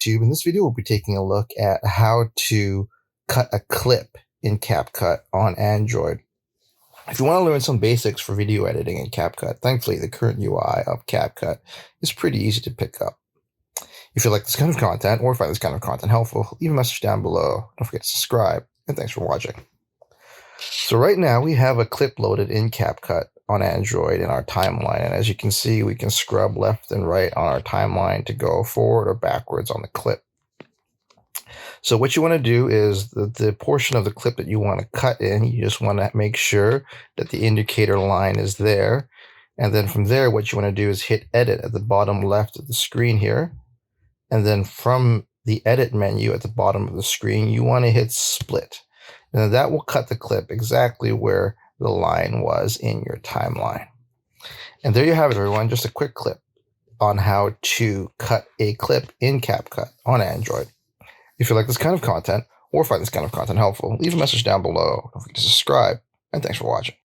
YouTube. In this video, we'll be taking a look at how to cut a clip in CapCut on Android. If you want to learn some basics for video editing in CapCut, thankfully the current UI of CapCut is pretty easy to pick up. If you like this kind of content or find this kind of content helpful, leave a message down below. Don't forget to subscribe, and thanks for watching. So right now we have a clip loaded in CapCut on Android in our timeline, and as you can see, we can scrub left and right on our timeline to go forward or backwards on the clip. So what you want to do is the portion of the clip that you want to cut in, you just want to make sure that the indicator line is there, and then from there what you want to do is hit edit at the bottom left of the screen here, and then from the edit menu at the bottom of the screen you want to hit split, and that will cut the clip exactly where the line was in your timeline. And there you have it, everyone, just a quick clip on how to cut a clip in CapCut on Android. If you like this kind of content or find this kind of content helpful, leave a message down below. Don't forget to subscribe, and thanks for watching.